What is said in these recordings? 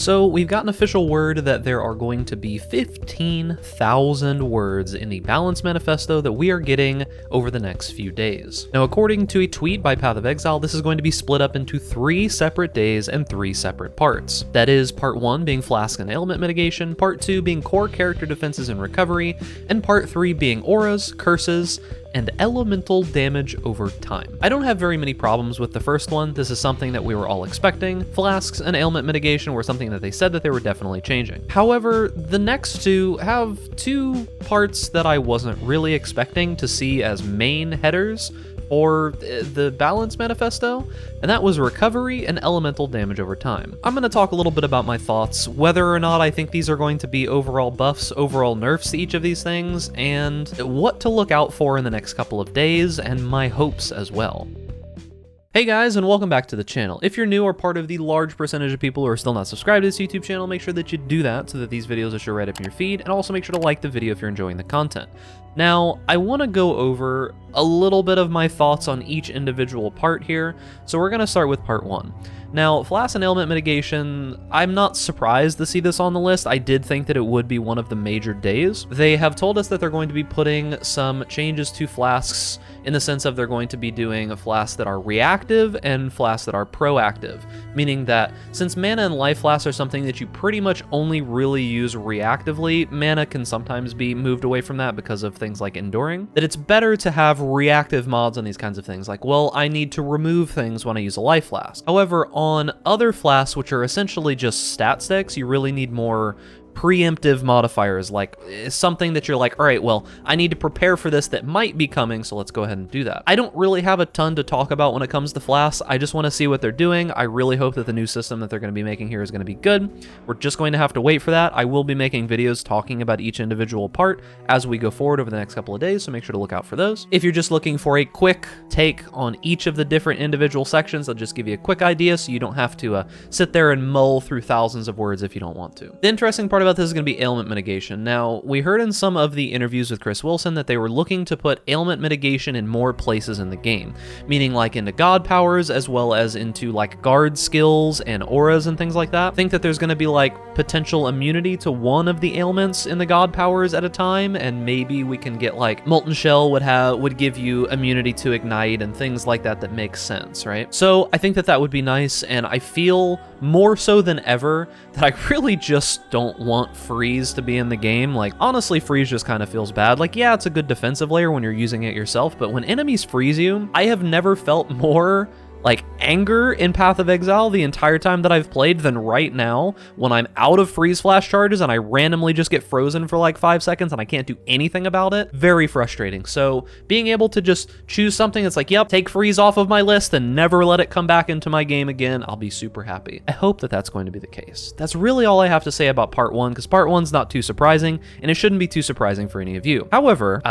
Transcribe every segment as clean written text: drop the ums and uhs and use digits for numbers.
So we've gotten official word that there are going to be 15,000 words in the Balance Manifesto that we are getting over the next few days. Now, according to a tweet by Path of Exile, this is going to be split up into 3 separate days and 3 separate parts. That is, part 1 being Flask and Ailment Mitigation, part 2 being core character defenses and recovery, and part 3 being auras, curses, and elemental damage over time. I don't have very many problems with the first one. This is something that we were all expecting. Flasks and ailment mitigation were something that they said that they were definitely changing. However, the next 2 have 2 parts that I wasn't really expecting to see as main headers for the Balance Manifesto, and that was recovery and elemental damage over time. I'm going to talk a little bit about my thoughts, whether or not I think these are going to be overall buffs, overall nerfs to each of these things, and what to look out for in the next couple of days, and my hopes as well. Hey guys, and welcome back to the channel. If you're new or part of the large percentage of people who are still not subscribed to this YouTube channel, make sure that you do that so that these videos are sure right up in your feed, and also make sure to like the video if you're enjoying the content. Now, I want to go over a little bit of my thoughts on each individual part here, so we're going to start with part 1. Now, Flask and Ailment Mitigation, I'm not surprised to see this on the list. I did think that it would be one of the major days. They have told us that they're going to be putting some changes to Flasks in the sense of they're going to be doing Flasks that are reactive and Flasks that are proactive, meaning that since mana and life flasks are something that you pretty much only really use reactively, mana can sometimes be moved away from that because of things like enduring, that it's better to have reactive mods on these kinds of things, like, well, I need to remove things when I use a life flask. However, on other flasks, which are essentially just stat sticks, you really need more preemptive modifiers, like something that you're like, all right, well, I need to prepare for this that might be coming, so let's go ahead and do that. I don't really have a ton to talk about when it comes to flasks. I just want to see what they're doing. I really hope that the new system that they're going to be making here is going to be good. We're just going to have to wait for that. I will be making videos talking about each individual part as we go forward over the next couple of days, so make sure to look out for those. If you're just looking for a quick take on each of the different individual sections, I'll just give you a quick idea so you don't have to sit there and mull through thousands of words if you don't want to. The interesting part about this is going to be ailment mitigation. Now, we heard in some of the interviews with Chris Wilson that they were looking to put ailment mitigation in more places in the game, meaning like into god powers as well as into like guard skills and auras and things like that. I think that there's going to be like potential immunity to one of the ailments in the god powers at a time, and maybe we can get like Molten Shell would give you immunity to ignite and things like that that makes sense, right? So I think that that would be nice, and I feel more so than ever that I really just don't want freeze to be in the game. Like, honestly, freeze just kind of feels bad. Like, yeah, it's a good defensive layer when you're using it yourself, but when enemies freeze you, I have never felt more like anger in Path of Exile the entire time that I've played than right now when I'm out of freeze flash charges and I randomly just get frozen for like 5 seconds and I can't do anything about it. Very frustrating. So being able to just choose something that's like, yep, take freeze off of my list and never let it come back into my game again, I'll be super happy. I hope that that's going to be the case. That's really all I have to say about part 1, because part 1's not too surprising and it shouldn't be too surprising for any of you. However,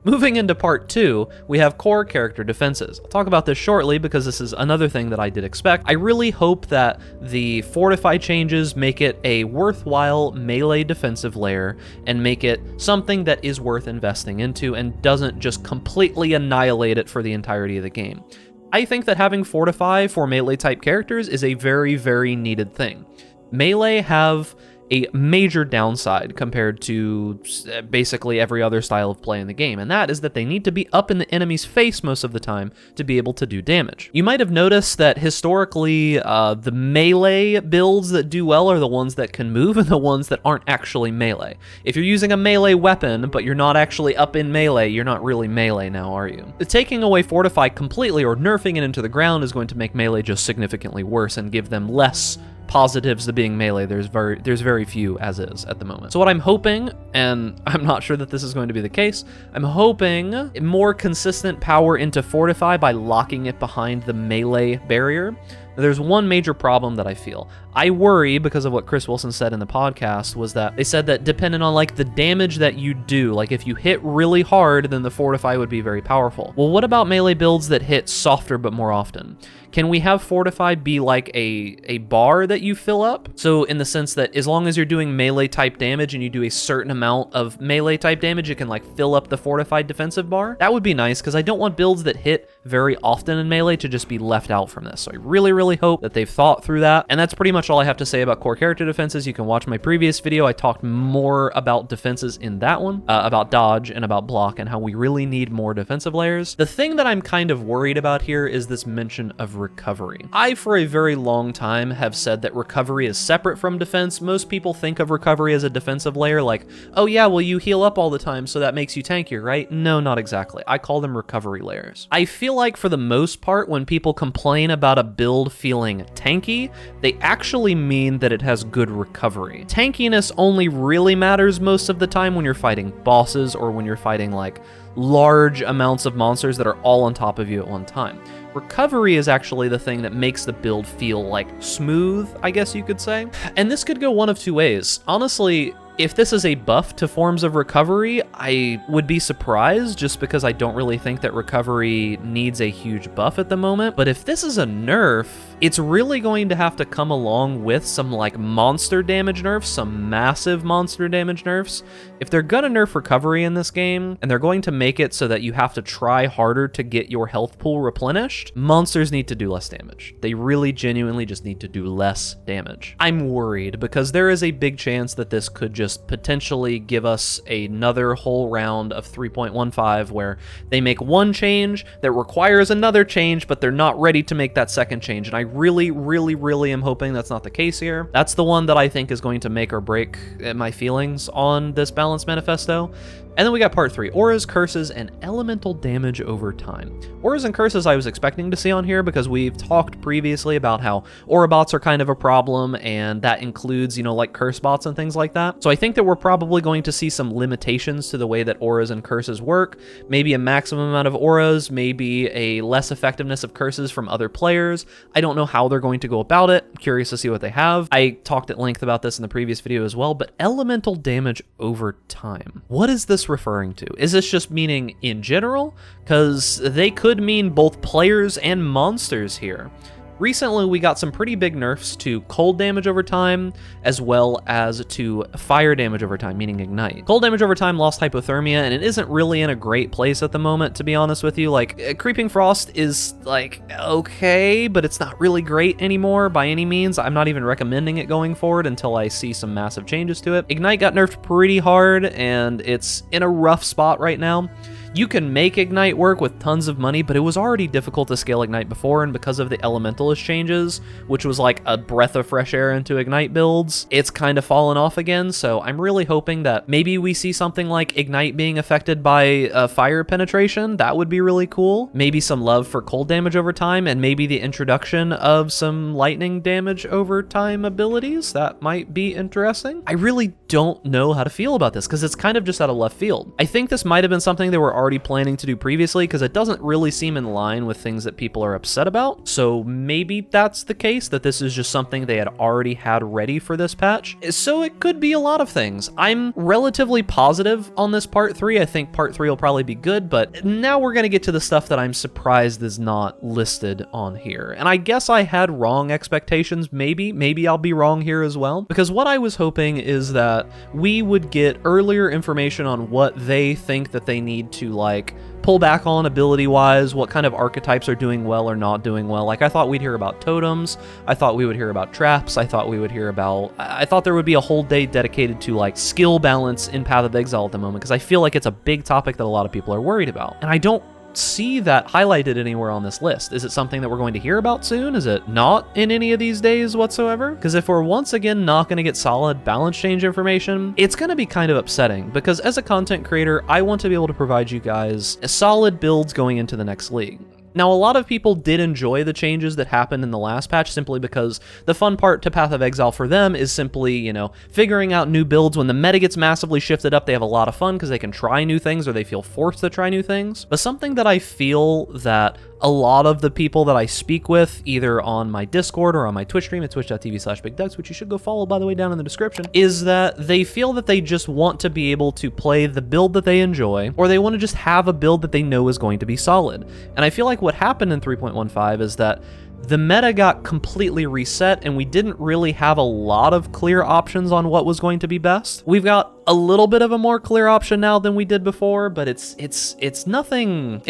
moving into part 2, we have core character defenses. I'll talk about this shortly because this is another thing that I did expect. I really hope that the Fortify changes make it a worthwhile melee defensive layer and make it something that is worth investing into and doesn't just completely annihilate it for the entirety of the game. I think that having Fortify for melee type characters is a very, very needed thing. Melee have a major downside compared to basically every other style of play in the game, and that is that they need to be up in the enemy's face most of the time to be able to do damage. You might have noticed that historically, the melee builds that do well are the ones that can move and the ones that aren't actually melee. If you're using a melee weapon, but you're not actually up in melee, you're not really melee now, are you? Taking away Fortify completely or nerfing it into the ground is going to make melee just significantly worse and give them less positives to being melee. There's very few as is at the moment. So what I'm hoping, and I'm not sure that this is going to be the case, I'm hoping more consistent power into Fortify by locking it behind the melee barrier. There's one major problem that I feel. I worry because of what Chris Wilson said in the podcast, was that they said that depending on like the damage that you do, like if you hit really hard, then the Fortify would be very powerful. Well, what about melee builds that hit softer but more often? Can we have Fortify be like a bar that you fill up? So in the sense that as long as you're doing melee type damage and you do a certain amount of melee type damage, it can like fill up the Fortified defensive bar? That would be nice, because I don't want builds that hit very often in Melee to just be left out from this. So I really hope that they've thought through that. And that's pretty much all I have to say about core character defenses. You can watch my previous video. I talked more about defenses in that one, about dodge and about block and how we really need more defensive layers. The thing that I'm kind of worried about here is this mention of recovery. I, for a very long time, have said that recovery is separate from defense. Most people think of recovery as a defensive layer, like, oh yeah, well you heal up all the time, so that makes you tankier, right? No, not exactly. I call them recovery layers. I feel like for the most part, when people complain about a build feeling tanky, they actually mean that it has good recovery. Tankiness only really matters most of the time when you're fighting bosses or when you're fighting like large amounts of monsters that are all on top of you at one time. Recovery is actually the thing that makes the build feel like smooth, I guess you could say. And this could go one of two ways. Honestly, if this is a buff to forms of recovery, I would be surprised just because I don't really think that recovery needs a huge buff at the moment. But if this is a nerf, it's really going to have to come along with some like monster damage nerfs, some massive monster damage nerfs. If they're gonna nerf recovery in this game, and they're going to make it so that you have to try harder to get your health pool replenished, monsters need to do less damage. They really genuinely just need to do less damage. I'm worried because there is a big chance that this could just potentially give us another whole round of 3.15 where they make one change that requires another change, but they're not ready to make that second change. And I really am hoping that's not the case here. That's the one that I think is going to make or break my feelings on this balance manifesto. And then we got part 3, auras, curses, and elemental damage over time. Auras and curses I was expecting to see on here because we've talked previously about how aura bots are kind of a problem, and that includes, you know, like curse bots and things like that. So I think that we're probably going to see some limitations to the way that auras and curses work. Maybe a maximum amount of auras, maybe a less effectiveness of curses from other players. I don't know how they're going to go about it. I'm curious to see what they have. I talked at length about this in the previous video as well, but elemental damage over time. What is this referring to? Is this just meaning in general? Because they could mean both players and monsters here. Recently, we got some pretty big nerfs to cold damage over time, as well as to fire damage over time, meaning ignite. Cold damage over time lost hypothermia, and it isn't really in a great place at the moment, to be honest with you. Like, Creeping Frost is, like, okay, but it's not really great anymore by any means. I'm not even recommending it going forward until I see some massive changes to it. Ignite got nerfed pretty hard, and it's in a rough spot right now. You can make Ignite work with tons of money, but it was already difficult to scale Ignite before, and because of the Elementalist changes, which was like a breath of fresh air into Ignite builds, it's kind of fallen off again. So I'm really hoping that maybe we see something like Ignite being affected by fire penetration. That would be really cool. Maybe some love for cold damage over time, and maybe the introduction of some lightning damage over time abilities. That might be interesting. I really don't know how to feel about this because it's kind of just out of left field. I think this might have been something they were already planning to do previously because it doesn't really seem in line with things that people are upset about. So maybe that's the case, that this is just something they had already had ready for this patch. So it could be a lot of things. I'm relatively positive on this part 3. I think part 3 will probably be good, but now we're going to get to the stuff that I'm surprised is not listed on here. And I guess I had wrong expectations. Maybe I'll be wrong here as well, because what I was hoping is that we would get earlier information on what they think that they need to like pull back on ability-wise, what kind of archetypes are doing well or not doing well. Like, I thought we'd hear about totems, I thought we would hear about traps, I thought there would be a whole day dedicated to like skill balance in Path of Exile at the moment, because I feel like it's a big topic that a lot of people are worried about. And I don't see that highlighted anywhere on this list. Is it something that we're going to hear about soon? Is it not in any of these days whatsoever? Because if we're once again not going to get solid balance change information, it's going to be kind of upsetting, because as a content creator, I want to be able to provide you guys solid builds going into the next league. Now, a lot of people did enjoy the changes that happened in the last patch simply because the fun part to Path of Exile for them is simply, you know, figuring out new builds. When the meta gets massively shifted up, they have a lot of fun because they can try new things, or they feel forced to try new things. But something that I feel that a lot of the people that I speak with, either on my Discord or on my Twitch stream at twitch.tv/BigDucks, which you should go follow, by the way, down in the description, is that they feel that they just want to be able to play the build that they enjoy, or they want to just have a build that they know is going to be solid. And I feel like what happened in 3.15 is that the meta got completely reset, and we didn't really have a lot of clear options on what was going to be best. We've got a little bit of a more clear option now than we did before, but it's nothing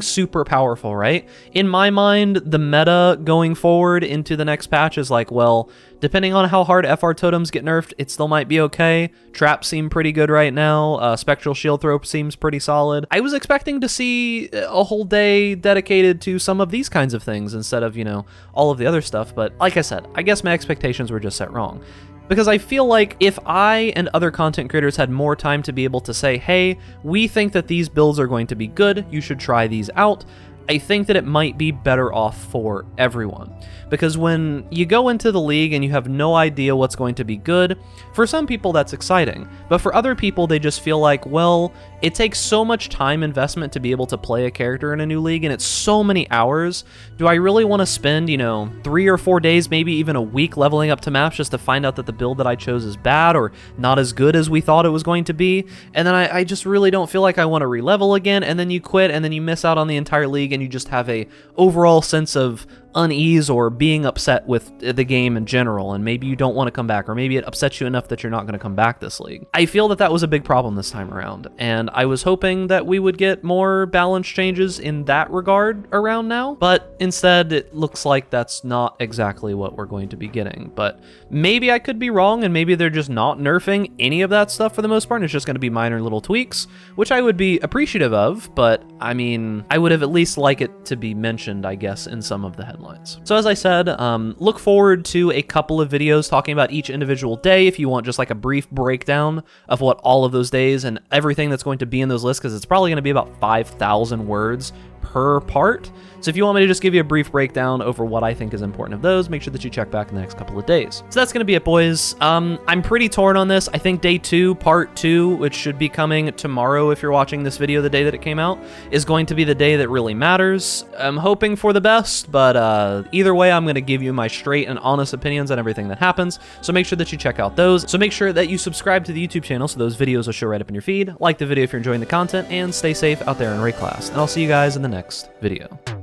super powerful, right? In my mind, the meta going forward into the next patch is like, well, depending on how hard FR totems get nerfed, it still might be okay. Traps seem pretty good right now. Spectral shield throw seems pretty solid. I was expecting to see a whole day dedicated to some of these kinds of things instead of, you know, all of the other stuff. But like I said, I guess my expectations were just set wrong. Because I feel like if I and other content creators had more time to be able to say, hey, we think that these builds are going to be good, you should try these out, I think that it might be better off for everyone. Because when you go into the league and you have no idea what's going to be good, for some people that's exciting. But for other people, they just feel like, well, it takes so much time investment to be able to play a character in a new league, and it's so many hours. Do I really want to spend, you know, 3 or 4 days, maybe even a week leveling up to maps just to find out that the build that I chose is bad or not as good as we thought it was going to be? And then I just really don't feel like I want to re-level again, and then you quit, and then you miss out on the entire league, and you just have a overall sense of unease or being upset with the game in general, and maybe you don't want to come back, or maybe it upsets you enough that you're not going to come back this league. I feel that that was a big problem this time around, and I was hoping that we would get more balance changes in that regard around now, but instead it looks like that's not exactly what we're going to be getting. But maybe I could be wrong, and maybe they're just not nerfing any of that stuff for the most part, and it's just going to be minor little tweaks, which I would be appreciative of, but I mean, I would have at least liked it to be mentioned, I guess, in some of the headlines. So as I said, look forward to a couple of videos talking about each individual day if you want just like a brief breakdown of what all of those days and everything that's going to be in those lists, because it's probably going to be about 5,000 words per part. So if you want me to just give you a brief breakdown over what I think is important of those, make sure that you check back in the next couple of days. So that's going to be it, boys. I'm pretty torn on this. I think day 2, part 2, which should be coming tomorrow if you're watching this video the day that it came out, is going to be the day that really matters. I'm hoping for the best, but either way, I'm going to give you my straight and honest opinions on everything that happens. So make sure that you check out those. So make sure that you subscribe to the YouTube channel so those videos will show right up in your feed. Like the video if you're enjoying the content, and stay safe out there in raid class. And I'll see you guys in the next video.